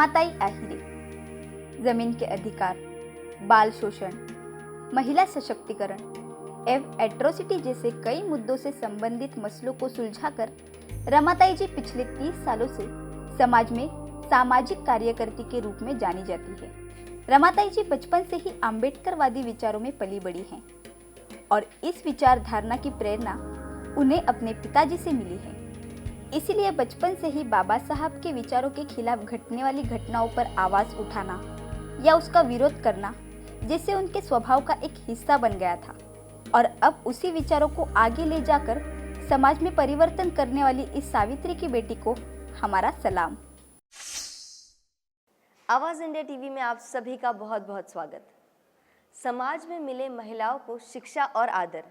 रमाताई आहिरे। जमीन के अधिकार, बाल शोषण, महिला सशक्तिकरण एवं एट्रोसिटी जैसे कई मुद्दों से संबंधित मसलों को सुलझाकर रमाताई जी पिछले 30 सालों से समाज में सामाजिक कार्यकर्ती के रूप में जानी जाती है। रमाताई जी बचपन से ही आम्बेडकरवादी विचारों में पली बड़ी हैं और इस विचारधारा की प्रेरणा उन्हें अपने पिताजी से मिली है। इसीलिए बचपन से ही बाबा साहब के विचारों के खिलाफ घटने वाली घटनाओं पर आवाज उठाना या उसका विरोध करना जैसे उनके स्वभाव का एक हिस्सा बन गया था और अब उसी विचारों को आगे ले जाकर समाज में परिवर्तन करने वाली इस सावित्री की बेटी को हमारा सलाम। आवाज़ इंडिया टीवी में आप सभी का बहुत बहुत स्वागत। समाज में मिले महिलाओं को शिक्षा और आदर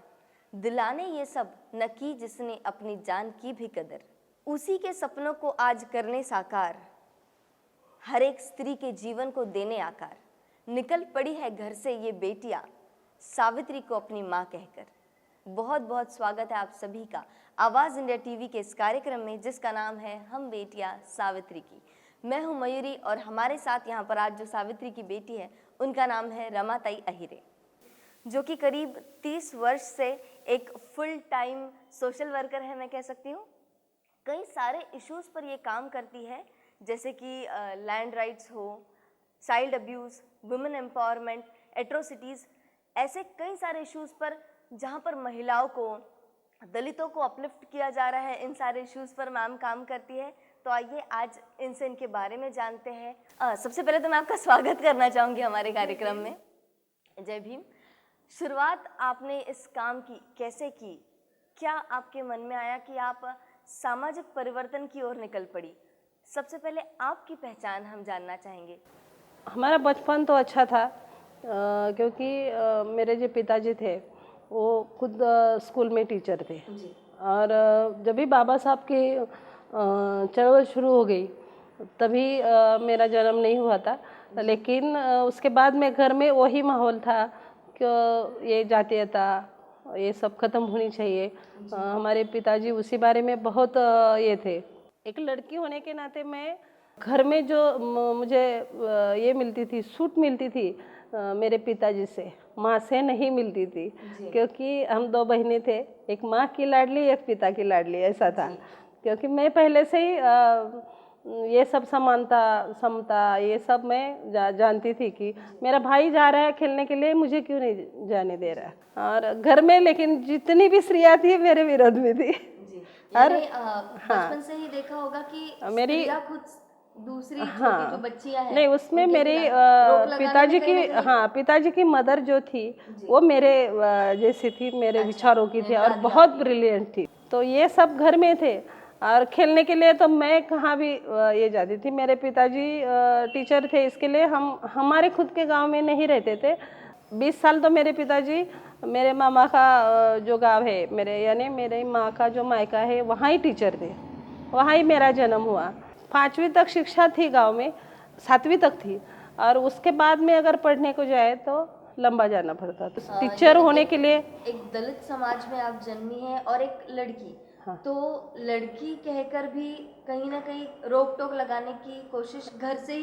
दिलाने ये सब न की जिसने अपनी जान की भी कदर, उसी के सपनों को आज करने साकार, हर एक स्त्री के जीवन को देने आकार, निकल पड़ी है घर से ये बेटियां सावित्री को अपनी माँ कहकर। बहुत बहुत स्वागत है आप सभी का आवाज़ इंडिया टीवी के इस कार्यक्रम में जिसका नाम है हम बेटियां सावित्री की। मैं हूं मयूरी और हमारे साथ यहाँ पर आज जो सावित्री की बेटी है उनका नाम है रमाताई आहिरे, जो कि करीब 30 वर्ष से एक फुल टाइम सोशल वर्कर है, मैं कह सकती हूँ। कई सारे इश्यूज़ पर ये काम करती है, जैसे कि लैंड राइट्स हो, child abuse, women empowerment, atrocities, ऐसे कई सारे इश्यूज़ पर जहाँ पर महिलाओं को, दलितों को अपलिफ्ट किया जा रहा है, इन सारे इश्यूज़ पर मैम काम करती है। तो आइए आज इनसे इनके बारे में जानते हैं। सबसे पहले तो मैं आपका स्वागत करना चाहूँगी हमारे कार्यक्रम में। जय भीम। शुरुआत आपने इस काम की कैसे की? क्या आपके मन में आया कि आप सामाजिक परिवर्तन की ओर निकल पड़ी? सबसे पहले आपकी पहचान हम जानना चाहेंगे। हमारा बचपन तो अच्छा था, क्योंकि मेरे जो पिताजी थे वो खुद स्कूल में टीचर थे और जब भी बाबा साहब की चळवळ शुरू हो गई तभी मेरा जन्म नहीं हुआ था, लेकिन उसके बाद में घर में वही माहौल था कि ये जातीयता ये सब ख़त्म होनी चाहिए। हमारे पिताजी उसी बारे में बहुत ये थे। एक लड़की होने के नाते मैं घर में जो मुझे ये मिलती थी, छूट मिलती थी मेरे पिताजी से, माँ से नहीं मिलती थी, क्योंकि हम 2 बहनें थे, एक माँ की लाडली एक पिता की लाडली, ऐसा था। क्योंकि मैं पहले से ही ये सब समानता समता ये सब मैं जानती थी कि मेरा भाई जा रहा है खेलने के लिए, मुझे क्यों नहीं जाने दे रहा है। और घर में लेकिन जितनी भी स्त्रियाँ थी मेरे विरोध में थी। और बचपन से ही देखा होगा कि मेरी खुद दूसरी छोटी जो बच्चियां हैं नहीं, उसमें मेरी पिताजी की मदर जो थी वो मेरे जैसी थी, मेरे विचारों की थी और बहुत ब्रिलियंट थी। तो ये सब घर में थे और खेलने के लिए तो मैं कहाँ भी ये जाती थी। मेरे पिताजी टीचर थे, इसके लिए हम हमारे खुद के गांव में नहीं रहते थे। 20 साल तो मेरे पिताजी मेरे मामा का जो गांव है मेरे, यानी मेरे माँ का जो मायका है, वहाँ ही टीचर थे, वहाँ ही मेरा जन्म हुआ। 5वीं तक शिक्षा थी गांव में, 7वीं तक थी और उसके बाद में अगर पढ़ने को जाए तो लंबा जाना पड़ता। तो टीचर होने के लिए एक दलित समाज में आप जन्मी हैं और एक लड़की, तो लड़की कहकर भी कहीं ना कहीं रोक टोक लगाने की कोशिश घर से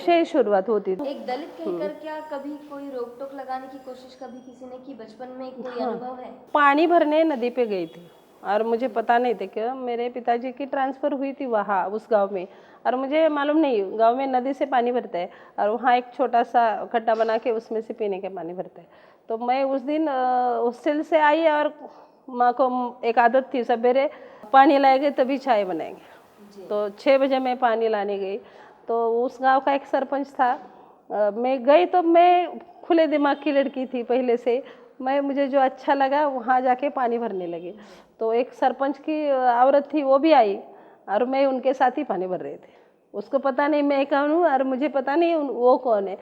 ही शुरुआत होती थी। एक दलित कहकर क्या कभी कोई रोक टोक लगाने की कोशिश कभी किसी ने की? बचपन में कोई अनुभव है? पानी भरने नदी पे गई थी और मुझे पता नहीं था कि मेरे पिताजी की ट्रांसफ़र हुई थी वहाँ उस गांव में, और मुझे मालूम नहीं गांव में नदी से पानी भरता है और वहाँ एक छोटा सा खड्डा बना के उसमें से पीने के पानी भरता है। तो मैं उस दिन हॉस्टल से आई और माँ को एक आदत थी, सवेरे पानी लाएंगे तभी चाय बनाएंगे। तो 6 बजे मैं पानी लाने गई, तो उस गाँव का एक सरपंच था। मैं गई तो मैं खुले दिमाग की लड़की थी पहले से, मुझे जो अच्छा लगा वहाँ जाके पानी भरने लगी। तो एक सरपंच की औरत थी, वो भी आई और मैं उनके साथ ही पानी भर रहे थे। उसको पता नहीं मैं कौन हूँ और मुझे पता नहीं वो कौन है।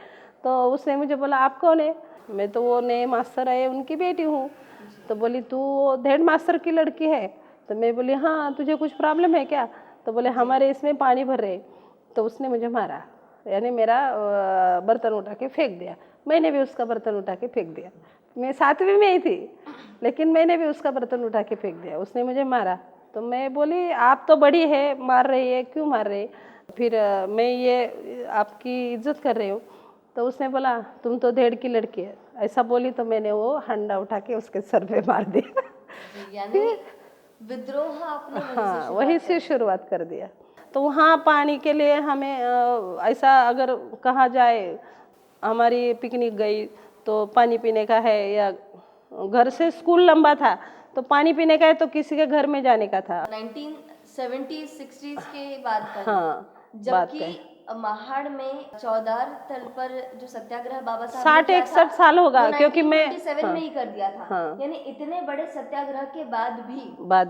तो उसने मुझे बोला आप कौन है? मैं तो वो नए मास्टर आए उनकी बेटी हूँ। तो बोली तू हेड मास्टर की लड़की है? तो मैं बोली हाँ, तुझे कुछ प्रॉब्लम है क्या? तो बोले हमारे इसमें पानी भर रहे। तो उसने मुझे मारा, यानी मेरा बर्तन उठा के फेंक दिया। मैंने भी उसका बर्तन उठा के फेंक दिया। मैं 7वीं में ही थी, लेकिन मैंने भी उसका बर्तन उठा के फेंक दिया। उसने मुझे मारा तो मैं बोली आप तो बड़ी है, मार रही है, क्यों मार रही? फिर मैं ये आपकी इज्जत कर रही हूँ, तो उसने बोला तुम तो 1.5 की लड़की है, ऐसा बोली तो मैंने वो हंडा उठा के उसके सर पे मार दिया। यानी विद्रोह आपने हाँ, वहीं से शुरुआत कर दिया। तो वहाँ पानी के लिए हमें ऐसा अगर कहा जाए, हमारी पिकनिक गई तो पानी पीने का है, या घर से स्कूल लंबा था तो पानी पीने का है, तो किसी के घर में जाने का था। 1970s 60s के बाद का हाँ, बात जबकि कहें महाड़ में चौदार तल पर जो सत्याग्रह बाबा साहब 60-61 साल होगा, क्योंकि मैं 1927 हाँ, में ही कर दिया था। हाँ, यानी इतने बड़े सत्याग्रह के बाद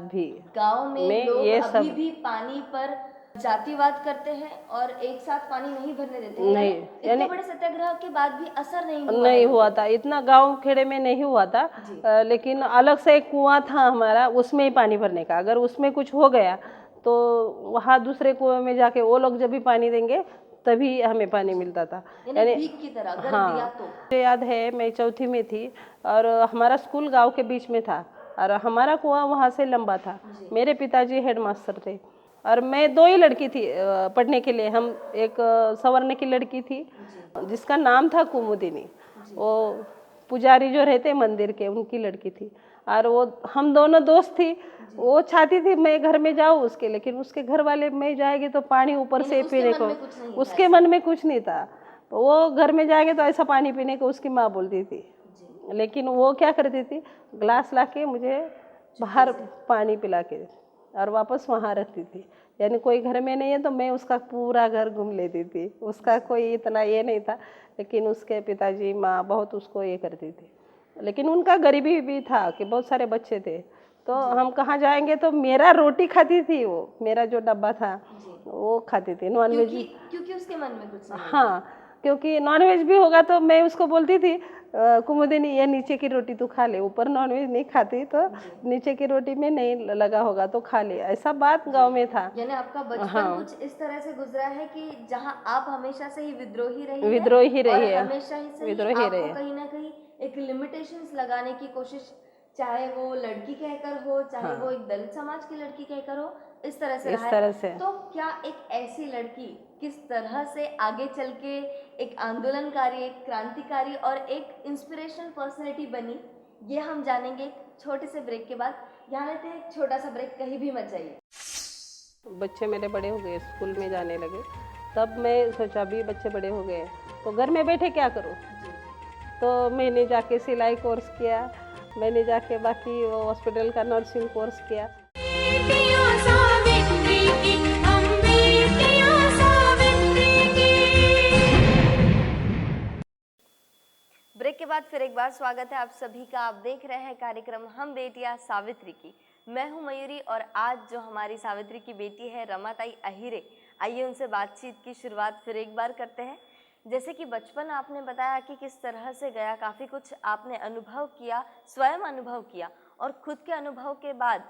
भी गांव में लोग ये अभी सब भी पानी पर जातिवाद करते हैं और एक साथ पानी नहीं भरने देते हैं। नहीं, इतने बड़े सत्याग्रह के बाद भी असर नहीं नहीं हुआ था, इतना गांव खेड़े में नहीं हुआ था। लेकिन अलग से एक कुआं था हमारा, उसमें ही पानी भरने का। अगर उसमें कुछ हो गया तो वहाँ दूसरे कुएं में जाके वो लोग जब भी पानी देंगे तभी हमें पानी मिलता था। यानी भीख की तरह अगर हाँ, दिया तो। मुझे याद है मैं चौथी में थी और हमारा स्कूल गांव के बीच में था और हमारा कुआं वहाँ से लंबा था। मेरे पिताजी हेडमास्टर थे और मैं 2 ही लड़की थी पढ़ने के लिए। हम एक सवर्ण की लड़की थी जिसका नाम था कुमुदिनी, वो पुजारी जो रहते मंदिर के उनकी लड़की थी, और वो हम दोनों दोस्त थी। वो चाहती थी मैं घर में जाऊँ उसके, लेकिन उसके घर वाले मैं जाएगी तो पानी ऊपर से पीने को, उसके मन में कुछ नहीं था। तो वो घर में जाएंगे तो ऐसा पानी पीने को उसकी माँ बोलती थी। लेकिन वो क्या करती थी, ग्लास लाके मुझे बाहर पानी पिला के और वापस वहाँ रखती थी। यानी कोई घर में नहीं है तो मैं उसका पूरा घर घूम लेती थी। उसका कोई इतना ये नहीं था, लेकिन उसके पिताजी माँ बहुत उसको ये करती थी। लेकिन उनका गरीबी भी था कि बहुत सारे बच्चे थे, तो हम कहाँ जाएंगे तो मेरा रोटी खाती थी वो, मेरा जो डब्बा था वो खाती थी। नॉनवेज क्योंकि उसके मन में कुछ नहीं। हाँ, क्योंकि नॉनवेज भी होगा तो मैं उसको बोलती थी कुमुदिनी ये नीचे की रोटी तू खा ले, ऊपर नॉनवेज नहीं खाती तो नीचे की रोटी में नहीं लगा होगा तो खा ले। ऐसा बात गांव में था। यानी आपका बचपन कुछ इस तरह से गुजरा है कि जहां आप हमेशा से ही विद्रोही रही हैं विद्रोही रही है, हमेशा ही से विद्रोही आपको रही है। कहीं ना कहीं एक लिमिटेशंस लगाने की कोशिश, चाहे वो लड़की कहकर हो, चाहे वो एक दलित समाज की लड़की कहकर हो, इस तरह से इस रहा तरह है। से तो क्या एक ऐसी लड़की किस तरह से आगे चल के एक आंदोलनकारी, एक क्रांतिकारी और एक इंस्पिरेशनल पर्सनैलिटी बनी, ये हम जानेंगे एक छोटे से ब्रेक के बाद। यहाँ लेते हैं एक छोटा सा ब्रेक, कहीं भी मत जाइए। बच्चे मेरे बड़े हो गए, स्कूल में जाने लगे, तब मैं सोचा भी बच्चे बड़े हो गए तो घर में बैठे क्या करूँ। तो मैंने जाके सिलाई कोर्स किया, मैंने जाके बाकी हॉस्पिटल का नर्सिंग कोर्स किया। ब्रेक के बाद फिर एक बार स्वागत है आप सभी का। आप देख रहे हैं कार्यक्रम हम बेटियां सावित्री की। मैं हूं मयूरी और आज जो हमारी सावित्री की बेटी है रमाताई अहिरे, आइए उनसे बातचीत की शुरुआत फिर एक बार करते हैं। जैसे कि बचपन आपने बताया कि किस तरह से गया, काफ़ी कुछ आपने अनुभव किया, स्वयं अनुभव किया, और खुद के अनुभव के बाद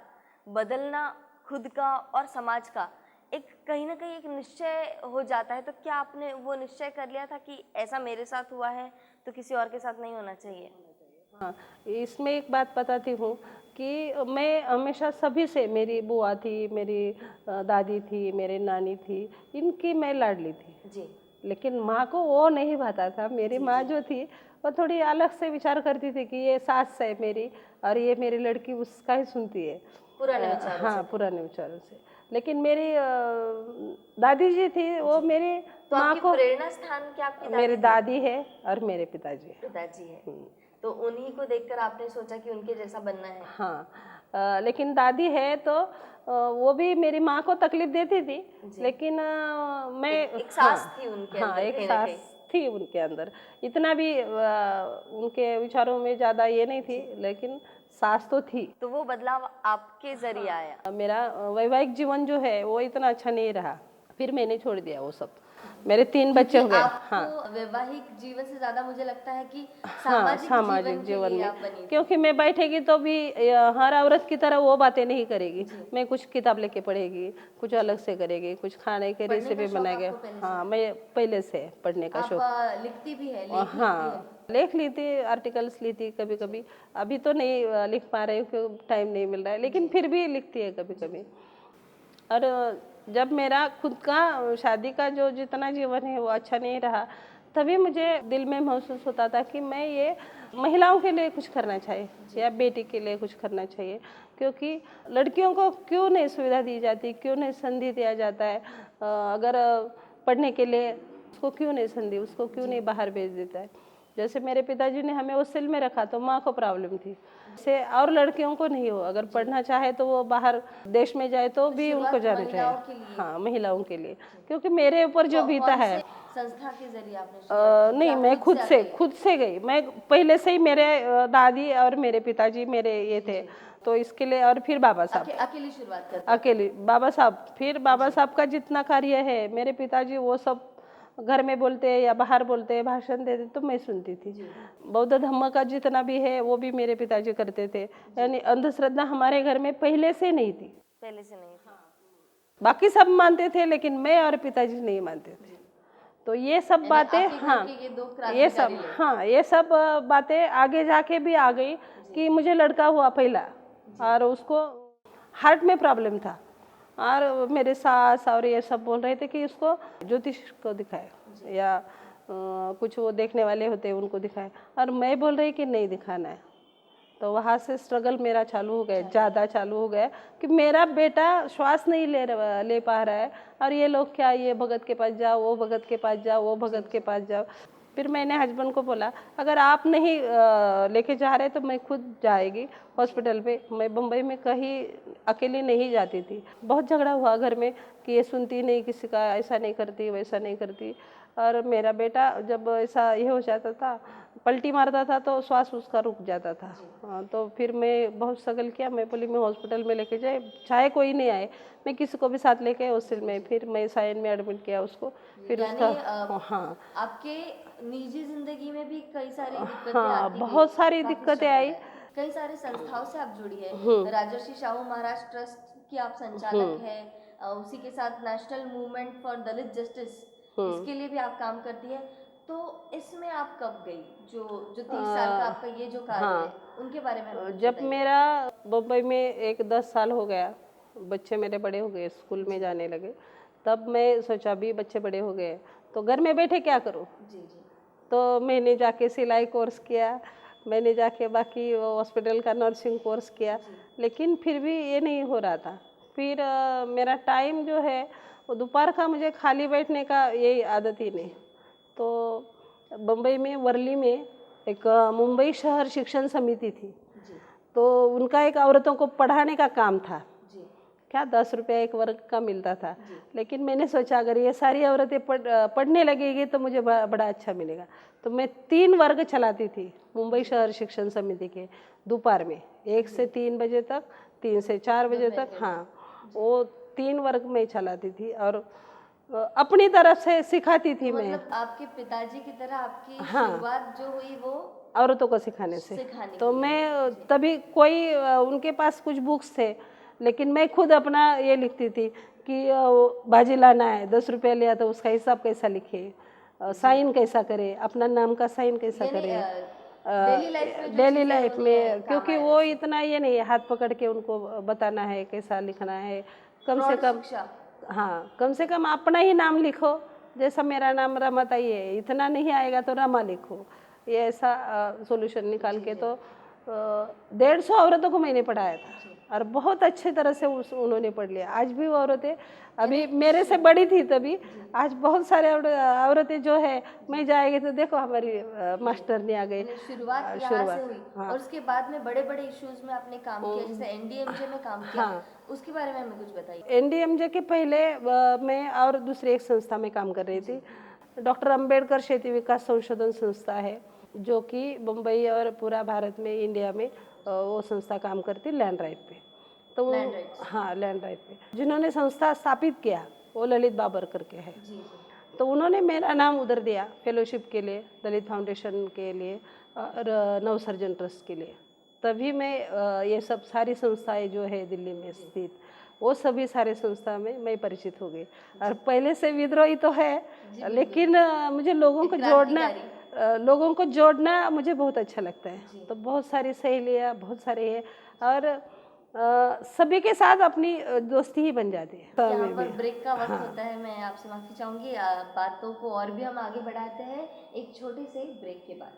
बदलना खुद का और समाज का एक कहीं ना कहीं एक निश्चय हो जाता है। तो क्या आपने वो निश्चय कर लिया था कि ऐसा मेरे साथ हुआ है तो किसी और के साथ नहीं होना चाहिए? हाँ, इसमें एक बात बताती हूँ कि मैं हमेशा सभी से, मेरी बुआ थी, मेरी दादी थी, मेरी नानी थी, इनकी मैं लाडली थी जी। लेकिन माँ को वो नहीं भाता था। मेरी माँ जो थी वो थोड़ी अलग से विचार करती थी कि ये सास है मेरी और ये मेरी लड़की उसका ही सुनती है, पुराने विचारों हाँ, पुराने विचारों से। लेकिन मेरी दादी जी थी, वो मेरी तो माँ आपकी को, प्रेरणा स्थान क्या आपकी मेरी दादी है और मेरे पिताजी है। पिताजी है, तो उन्हीं को देखकर आपने सोचा कि उनके जैसा बनना है? हाँ, लेकिन दादी है तो वो भी मेरी माँ को तकलीफ देती थी, लेकिन मैं एक सास थी उनके हाँ, अंदर, एक कहीं ना सास थी उनके अंदर। इतना भी उनके विचारों में ज़्यादा ये नहीं थी, लेकिन सास तो थी। तो वो बदलाव आपके जरिए आया? मेरा वैवाहिक जीवन जो है वो इतना अच्छा नहीं रहा, फिर मैंने छोड़ दिया वो सब। मेरे 3 बच्चे हो गए। हाँ, वैवाहिक जीवन से ज्यादा मुझे लगता है कि हाँ, सामाजिक जीवन में, क्योंकि मैं बैठेगी तो भी हर औरत की तरह वो बातें नहीं करेगी। मैं कुछ किताब लेके पढ़ेगी, कुछ अलग से करेगी, कुछ खाने के रेसिपी बनाएगी। हाँ, मैं पहले से पढ़ने का शौक। लिखती भी है? हाँ, लेख ली थी, आर्टिकल्स ली थी कभी कभी। अभी तो नहीं लिख पा रही हूँ क्योंकि टाइम नहीं मिल रहा है, लेकिन फिर भी लिखती है कभी कभी। और जब मेरा खुद का शादी का जो जितना जीवन है वो अच्छा नहीं रहा, तभी मुझे दिल में महसूस होता था कि मैं ये महिलाओं के लिए कुछ करना चाहिए या बेटी के लिए कुछ करना चाहिए, क्योंकि लड़कियों को क्यों नहीं सुविधा दी जाती, क्यों नहीं संधि दिया जाता है। अगर पढ़ने के लिए उसको क्यों नहीं संधि, उसको क्यों नहीं बाहर भेज देता है। जैसे मेरे पिताजी ने हमें हॉस्टल में रखा तो माँ को प्रॉब्लम थी, से और लड़कियों को नहीं हो, अगर पढ़ना चाहे तो वो बाहर देश में जाए तो भी उनको जाना चाहिए। हाँ, महिलाओं के लिए, क्योंकि मेरे ऊपर जो बीता है। संस्था के जरिए आपने नहीं, मैं खुद से गई। मैं पहले से ही मेरे दादी और मेरे पिताजी मेरे ये थे, तो इसके लिए। और फिर बाबा साहब, अकेली शुरुआत करते अकेली बाबा साहब, फिर बाबा साहब का जितना कार्य है, मेरे पिताजी वो सब घर में बोलते हैं या बाहर बोलते हैं, भाषण देते तो मैं सुनती थी। बौद्ध धर्म का जितना भी है वो भी मेरे पिताजी करते थे, यानी अंधश्रद्धा हमारे घर में पहले से नहीं थी। पहले से नहीं था। बाकी सब मानते थे लेकिन मैं और पिताजी नहीं मानते थे। तो ये सब बातें, हाँ ये सब बातें आगे जाके भी आ गई कि मुझे लड़का हुआ पहला, और उसको हार्ट में प्रॉब्लम था, और मेरे सास और ये सब बोल रहे थे कि उसको ज्योतिष को दिखाए या कुछ वो देखने वाले होते हैं उनको दिखाए, और मैं बोल रही कि नहीं दिखाना है। तो वहाँ से स्ट्रगल मेरा चालू हो गया, ज़्यादा चालू हो गया कि मेरा बेटा श्वास नहीं ले पा रहा है, और ये लोग क्या, ये भगत के पास जाओ, वो भगत के पास जाओ, वो भगत के पास जाओ। फिर मैंने हस्बैंड को बोला, अगर आप नहीं लेके जा रहे तो मैं खुद जाएगी हॉस्पिटल पे। मैं बम्बई में कहीं अकेली नहीं जाती थी। बहुत झगड़ा हुआ घर में कि ये सुनती नहीं किसी का, ऐसा नहीं करती, वैसा नहीं करती। और मेरा बेटा जब ऐसा ये हो जाता था, पलटी मारता था तो श्वास उसका रुक जाता था। हाँ, तो फिर मैं बहुत स्ट्रगल किया। मैं बोली मैं हॉस्पिटल में लेके जाए, चाहे कोई नहीं आए, मैं किसी को भी साथ लेके हॉस्टल में, फिर मैं साइन में एडमिट किया उसको। फिर उसका हाँ, आपके निजी जिंदगी में भी कई सारी दिक्कतें हाँ, आती बहुत गई, सारी काफी दिक्कतें struggle आई। है। कई सारे संस्थाओं से आप जुड़ी है, राजर्षि शाहू महाराज ट्रस्ट की आप संचालक है, उसी के साथ national movement for Dalit justice, इसके लिए भी आप काम करती है। तो इसमें आप कब गई, जो 30 साल का आपका ये जो कार्य है, उनके बारे में हमें कुछ जब बताइए। मेरा मुंबई में एक 10 साल हो गया, बच्चे मेरे बड़े हो गए, स्कूल में जाने लगे, तब मैं सोचा भी बच्चे बड़े हो गए तो घर में बैठे क्या करूं। जी जी। तो मैंने जाके सिलाई कोर्स किया, मैंने जाके बाकी हॉस्पिटल का नर्सिंग कोर्स किया, लेकिन फिर भी ये नहीं हो रहा था। फिर मेरा टाइम जो है वो दोपहर का, मुझे खाली बैठने का यही आदत ही नहीं। तो बम्बई में वर्ली में एक मुंबई शहर शिक्षण समिति थी, तो उनका एक औरतों को पढ़ाने का काम था। क्या 10 रुपये एक वर्ग का मिलता था, लेकिन मैंने सोचा अगर ये सारी औरतें पढ़ने लगेगी तो मुझे बड़ा अच्छा मिलेगा। तो मैं 3 वर्ग चलाती थी मुंबई शहर शिक्षण समिति के, दोपहर में 1 से 3 बजे तक, 3 से 4 बजे तक। हाँ, वो 3 वर्ग में चलाती थी और अपनी तरफ से सिखाती थी मैं। मतलब आपके पिताजी की तरह आपकी हाँ, शुरुआत जो हुई वो औरतों को सिखाने से। तो मैं तभी कोई उनके पास कुछ बुक्स थे, लेकिन मैं खुद अपना ये लिखती थी कि भाजी लाना है, 10 रुपये लिया तो उसका हिसाब कैसा लिखे, साइन कैसा करे, अपना नाम का साइन कैसा करे डेली लाइफ में, क्योंकि वो इतना ये नहीं है हाथ पकड़ के उनको बताना है कैसा लिखना है। कम से कम, हाँ, कम से कम अपना ही नाम लिखो, जैसा मेरा नाम रमाताई है, इतना नहीं आएगा तो रमा लिखो, ये ऐसा सॉल्यूशन निकाल के। तो 150 औरतों को मैंने पढ़ाया था और बहुत अच्छे तरह से उन्होंने पढ़ लिया। आज भी वो औरतें, अभी मेरे से बड़ी थी तभी, आज बहुत सारे औरतें जो है, मैं जाएगी तो देखो हमारी मास्टर ने आ गई। शुरुआत यहाँ से हुई। हाँ। और उसके बाद में बड़े बड़े इश्यूज में आपने काम किया, जैसे एनडीएमजे में काम किया। हाँ। उसके बारे में हमें कुछ बताइए। एनडीएमजे के पहले मैं और दूसरी एक संस्था में काम कर रही थी, डॉक्टर अंबेडकर क्षेत्रीय विकास संशोधन संस्था है, जो कि मुंबई और पूरा भारत में, इंडिया में वो संस्था काम करती लैंड राइट पे। तो वो, हाँ, लैंड राइट पे जिन्होंने संस्था स्थापित किया वो ललित बाबर करके है। तो उन्होंने मेरा नाम उधर दिया फेलोशिप के लिए, दलित फाउंडेशन के लिए और नवसर्जन ट्रस्ट के लिए। तभी मैं ये सब सारी संस्थाएं जो है दिल्ली में स्थित, वो सभी सारे संस्था में मैं परिचित हो गई। और पहले से विद्रोही तो है, लेकिन मुझे लोगों को जोड़ना मुझे बहुत अच्छा लगता है। तो बहुत सारी सहेलियाँ, बहुत सारे है। और सभी के साथ अपनी दोस्ती ही बन जाती है। यहाँ पर ब्रेक का वक्त होता है, मैं आपसे माफी चाहूंगी। बातों को और भी हम आगे बढ़ाते हैं एक छोटे से ब्रेक के बाद।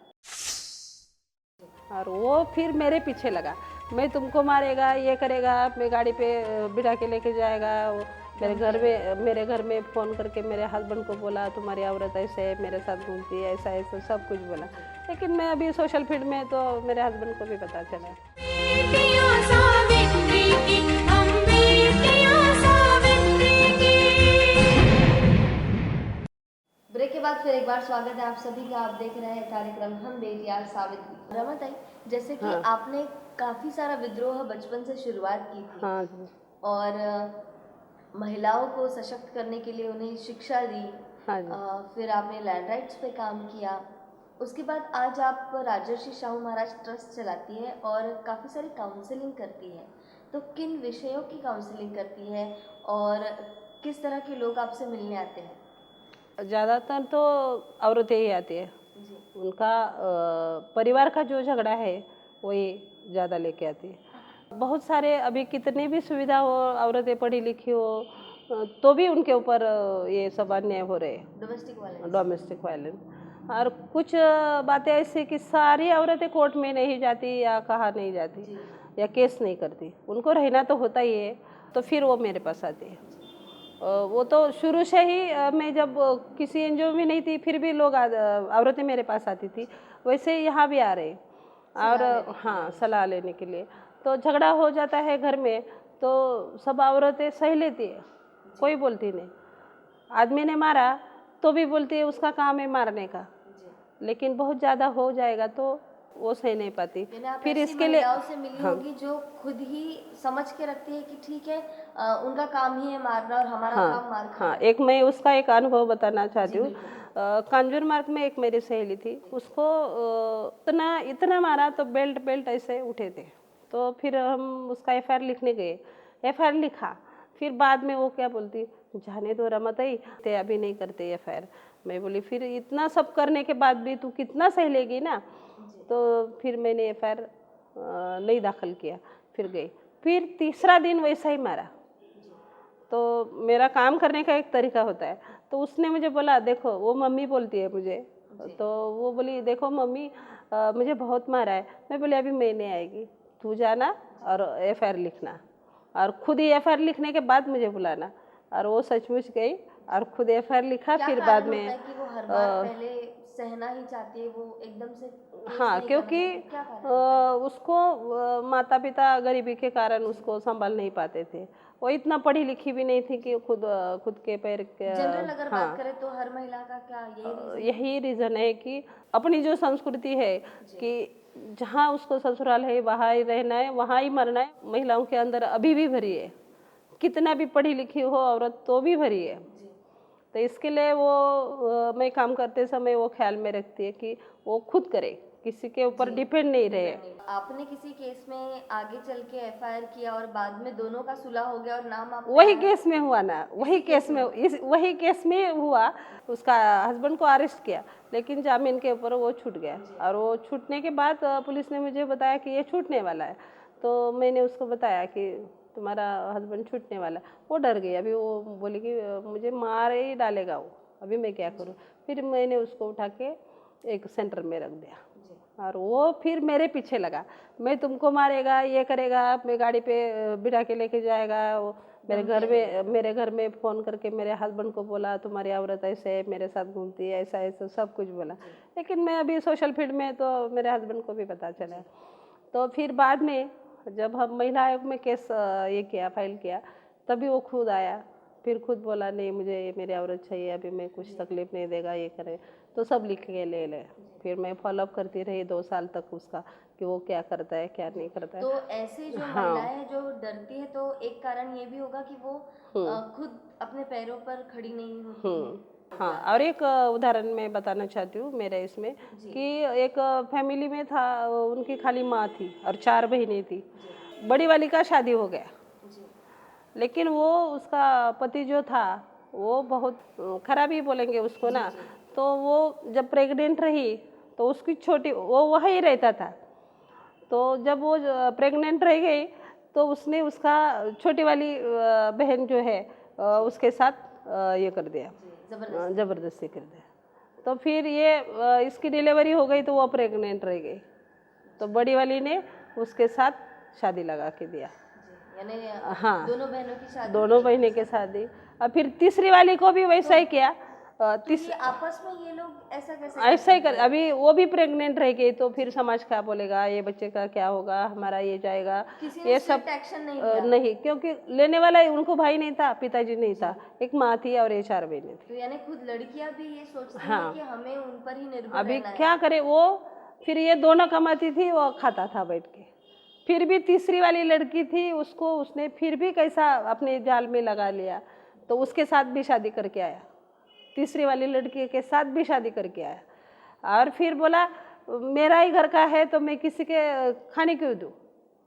और वो फिर मेरे पीछे लगा, मैं तुमको मारेगा, ये करेगा, मैं गाड़ी पे बिठा के लेके जाएगा। वो मेरे घर में फ़ोन करके मेरे हस्बैंड को बोला तुम्हारी औरत ऐसे है, मेरे साथ घूमती है, ऐसा ऐसा सब कुछ बोला। लेकिन मैं अभी सोशल फील्ड में, तो मेरे हस्बैंड को भी पता चला। ब्रेक के बाद फिर एक बार स्वागत है आप सभी का। आप देख रहे हैं कार्यक्रम हम बेटियां सावित्री। रमाताई, जैसे कि आपने काफी सारा विद्रोह बचपन से शुरुआत की थी। हाँ जी। और महिलाओं को सशक्त करने के लिए उन्हें शिक्षा दी। हाँ जी। फिर आपने लैंड राइट्स पे काम किया। उसके बाद आज आप राजर्षि शाहू महाराज ट्रस्ट चलाती है और काफ़ी सारी काउंसलिंग करती है। तो किन विषयों की काउंसलिंग करती है और किस तरह के लोग आपसे मिलने आते हैं? ज़्यादातर तो औरतें ही आती है। जी उनका परिवार का जो झगड़ा है वही ज़्यादा लेके आती है। बहुत सारे अभी कितनी भी सुविधा हो, औरतें पढ़ी लिखी हो, तो भी उनके ऊपर ये सब अन्याय हो रहे हैं, डोमेस्टिक वायलेंस। और कुछ बातें ऐसी कि सारी औरतें कोर्ट में नहीं जाती या कहा नहीं जाती या केस नहीं करती, उनको रहना तो होता ही है, तो फिर वो मेरे पास आती है। वो तो शुरू से ही मैं जब किसी एनजीओ में नहीं थी फिर भी लोग औरतें मेरे पास आती थी, वैसे यहाँ भी आ रहे और हाँ सलाह लेने के लिए। तो झगड़ा हो जाता है घर में तो सब औरतें सह लेती है, कोई बोलती नहीं। आदमी ने मारा तो भी बोलती है उसका काम है मारने का, लेकिन बहुत ज़्यादा हो जाएगा तो वो सह नहीं पाती। फिर इसके लिए से मिली होगी जो खुद ही समझ के रखती है कि ठीक है उनका काम ही है मारना और हमारा काम मार खाना। हाँ, एक मैं उसका एक अनुभव बताना चाहती हूँ। कांजूर मार्ग में एक मेरी सहेली थी, उसको इतना मारा तो बेल्ट ऐसे उठे थे। तो फिर हम उसका एफआईआर लिखने गए, एफआईआर लिखा, फिर बाद में वो क्या बोलती, जाने दो रमाताई, ते अभी नहीं करते एफआईआर। मैं बोली फिर इतना सब करने के बाद भी तू कितना सह लेगी ना। तो फिर मैंने एफआईआर नहीं दाखिल किया, फिर गई। फिर तीसरा दिन वैसा ही मारा। तो मेरा काम करने का एक तरीका होता है, तो उसने मुझे बोला देखो, वो मम्मी बोलती है मुझे, तो वो बोली देखो मम्मी मुझे बहुत मारा है। मैं बोली अभी मैं नहीं आएगी, तू जाना और एफआईआर लिखना, और खुद ही एफआईआर लिखने के बाद मुझे बुलाना। और वो सचमुच गई और खुद एफआईआर लिखा। फिर बाद में कि वो हर बार पहले सहना ही चाहती है, वो एकदम से हाँ, क्योंकि उसको माता पिता गरीबी के कारण उसको संभाल नहीं पाते थे। वो इतना पढ़ी लिखी भी नहीं थी कि खुद के पैर के। जनरल अगर बात करें तो हर महिला का क्या यही रीज़न है कि अपनी जो संस्कृति है कि जहाँ उसको ससुराल है वहाँ ही रहना है, वहाँ ही मरना है। महिलाओं के अंदर अभी भी भरी है, कितना भी पढ़ी लिखी हो औरत तो भी भरी है। तो इसके लिए वो मैं काम करते समय वो ख्याल में रखती है कि वो खुद करे, किसी के ऊपर डिपेंड नहीं रहे। आपने किसी केस में आगे चल के एफआईआर किया और बाद में दोनों का सुलह हो गया और नाम आप वही केस में हुआ ना, वही केस में हुआ। उसका हस्बैंड को अरेस्ट किया, लेकिन जामीन के ऊपर वो छूट गया। और वो छूटने के बाद पुलिस ने मुझे बताया कि ये छूटने वाला है। तो मैंने उसको बताया कि तुम्हारा हस्बैंड छूटने वाला। वो डर गई, अभी वो बोली कि मुझे मार ही डालेगा वो, अभी मैं क्या करूँ। फिर मैंने उसको उठा के एक सेंटर में रख दिया और वो फिर मेरे पीछे लगा, मैं तुमको मारेगा, ये करेगा, मैं गाड़ी पे बिठा के लेके जाएगा। वो मेरे घर में फ़ोन करके मेरे हस्बैंड को बोला तुम्हारी औरत ऐसे है, मेरे साथ घूमती है, ऐसा ऐसा सब कुछ बोला। लेकिन मैं अभी सोशल फील्ड में, तो मेरे हस्बैंड को भी पता चला। तो फिर बाद में जब हम महिला आयोग में केस फाइल किया, तभी वो खुद आया, फिर खुद बोला नहीं मुझे मेरी औरत चाहिए, अभी मैं कुछ तकलीफ नहीं देगा, ये करे। तो सब लिख के ले फिर मैं फॉलोअप करती रही 2 साल तक उसका, कि वो क्या करता है क्या नहीं करता है। तो ऐसे जो महिलाएं जो डरती है, तो एक कारण ये भी होगा कि वो खुद अपने पैरों पर खड़ी नहीं होती। हाँ, और एक उदाहरण मैं बताना चाहती हूँ मेरे इसमें, कि एक फैमिली में था, उनकी खाली माँ थी और 4 बहनें थी। बड़ी वाली का शादी हो गया, लेकिन वो उसका पति जो था वो बहुत खराब ही बोलेंगे उसको ना। तो वो जब प्रेग्नेंट रही तो उसकी छोटी, वो वहीं रहता था। तो जब वो प्रेग्नेंट रह गई तो उसने उसका छोटी वाली बहन जो है उसके साथ ये कर दिया, ज़बरदस्ती कर दिया। तो फिर ये इसकी डिलीवरी हो गई तो वो प्रेग्नेंट रह गई, तो बड़ी वाली ने उसके साथ शादी लगा के दिया। यानी हाँ, दोनों बहनों की शादी दोनों बहनें के साथ दी। और फिर तीसरी वाली को भी वैसा ही किया। तो ये आपस में ये लोग ऐसा कैसे ऐसा ही कर, अभी वो भी प्रेग्नेंट रह गई तो फिर समाज क्या बोलेगा, ये बच्चे का क्या होगा, हमारा ये जाएगा, किसी ये ने सब एक्शन नहीं लिया? नहीं, क्योंकि लेने वाला उनको भाई नहीं था, पिताजी नहीं था, एक माँ थी और ये 4 बहनें थी। तो यानी खुद लड़कियां भी ये सोचती हाँ। हैं कि हमें उन पर ही निर्भर अभी रहना है। क्या करे वो, फिर ये दोनों कमाती थी, वो खाता था बैठ के। फिर भी तीसरी वाली लड़की थी, उसको उसने फिर भी कैसा अपने जाल में लगा लिया, तो उसके साथ भी शादी करके आया, तीसरी वाली लड़की के साथ भी शादी करके आया। और फिर बोला मेरा ही घर का है तो मैं किसी के खाने क्यों दूँ,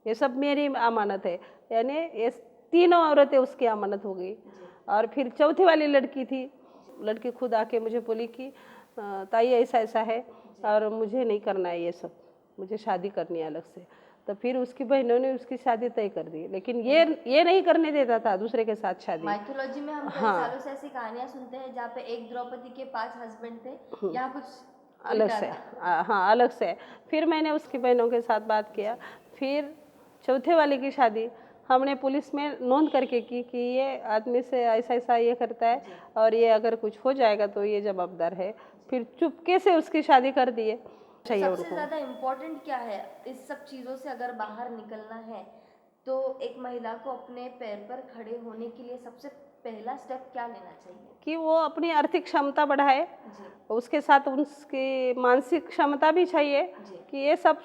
ये सब मेरी अमानत है। यानी ये तीनों औरतें उसकी अमानत हो गई। और फिर चौथी वाली लड़की थी, लड़की खुद आके मुझे बोली कि ताई ऐसा ऐसा है और मुझे नहीं करना है ये सब, मुझे शादी करनी है अलग से। तो फिर उसकी बहनों ने उसकी शादी तय कर दी, लेकिन ये नहीं करने देता था दूसरे के साथ शादी। माइथोलॉजी में हम कई सालों से ऐसी कहानियां सुनते हैं जहाँ पे एक द्रौपदी के 5 हस्बैंड थे, यहाँ कुछ अलग से। हाँ, अलग से। फिर मैंने उसकी बहनों के साथ बात किया, फिर चौथे वाले की शादी हमने पुलिस में नोंद करके की कि ये आदमी से ऐसा ऐसा ये करता है और ये अगर कुछ हो जाएगा तो ये जवाबदार है। फिर चुपके से उसकी शादी कर दिए। चाहिए सबसे उनको। ज़्यादा इम्पोर्टेंट क्या है इस सब चीज़ों से अगर बाहर निकलना है तो एक महिला को अपने पैर पर खड़े होने के लिए सबसे पहला स्टेप क्या लेना चाहिए? कि वो अपनी आर्थिक क्षमता बढ़ाए, जी उसके साथ उसकी मानसिक क्षमता भी चाहिए जी। कि ये सब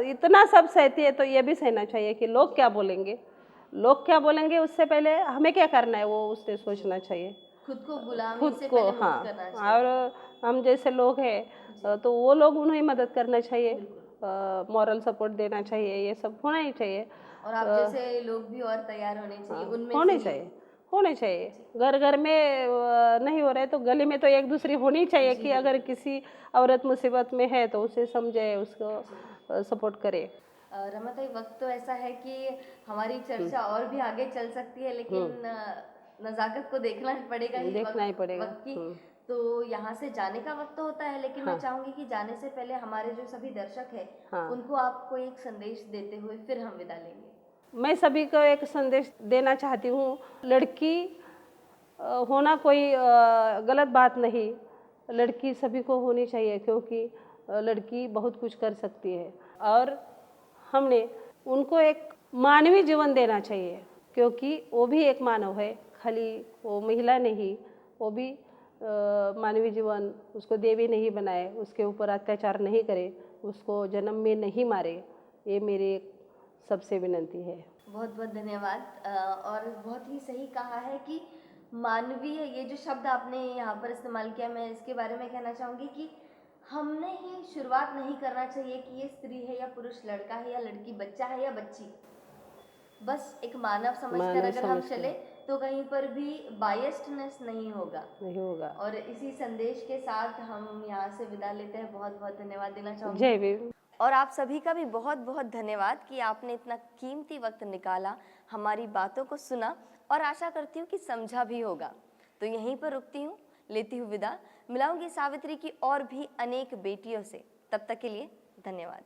इतना सब सहती है तो ये भी सहना चाहिए कि लोग क्या बोलेंगे, लोग क्या बोलेंगे उससे पहले हमें क्या करना है वो उसने सोचना चाहिए। खुद को गुलामी खुद से को, पहले हाँ। मुक्त करना चाहिए। और हम जैसे लोग हैं तो वो लोग उन्हें मदद करना चाहिए, मॉरल सपोर्ट देना चाहिए, ये सब होना ही चाहिए। और आप जैसे लोग भी और तैयार होने चाहिए, उनमें होने से ही। चाहिए, होने चाहिए। घर घर में नहीं हो रहे तो गली में तो एक दूसरी होनी चाहिए कि अगर किसी औरत मुसीबत में है तो उसे समझे, उसको सपोर्ट करे। रमाताई, वक्त तो ऐसा है कि हमारी चर्चा और भी आगे चल सकती है, लेकिन नज़ाकत को देखना पड़ेगा ही, देखना ही पड़ेगा। वक्त की। तो यहाँ से जाने का वक्त तो होता है, लेकिन मैं चाहूंगी कि जाने से पहले हमारे जो सभी दर्शक हैं उनको आपको एक संदेश देते हुए फिर हम विदा लेंगे। मैं सभी को एक संदेश देना चाहती हूँ, लड़की होना कोई गलत बात नहीं, लड़की सभी को होनी चाहिए, क्योंकि लड़की बहुत कुछ कर सकती है। और हमने उनको एक मानवीय जीवन देना चाहिए, क्योंकि वो भी एक मानव है, खाली वो महिला नहीं, वो भी मानवीय जीवन, उसको देवी नहीं बनाए, उसके ऊपर अत्याचार नहीं करे, उसको जन्म में नहीं मारे। ये मेरी सबसे विनती है। बहुत बहुत धन्यवाद। और बहुत ही सही कहा है कि मानवीय, ये जो शब्द आपने यहाँ पर इस्तेमाल किया, मैं इसके बारे में कहना चाहूँगी कि हमने ही शुरुआत नहीं करना चाहिए कि ये स्त्री है या पुरुष, लड़का है या लड़की, बच्चा है या बच्ची। बस एक मानव समझकर अगर हम चले तो कहीं पर भी बायस्डनेस नहीं होगा। और इसी संदेश के साथ हम यहाँ से विदा लेते हैं। बहुत बहुत धन्यवाद देना चाहूँगी। जय भीम। और आप सभी का भी बहुत बहुत धन्यवाद कि आपने इतना कीमती वक्त निकाला, हमारी बातों को सुना और आशा करती हूँ कि समझा भी होगा। तो यहीं पर रुकती हूँ, लेती हूँ विदा। मिलाऊंगी सावित्री की और भी अनेक बेटियों से। तब तक के लिए धन्यवाद।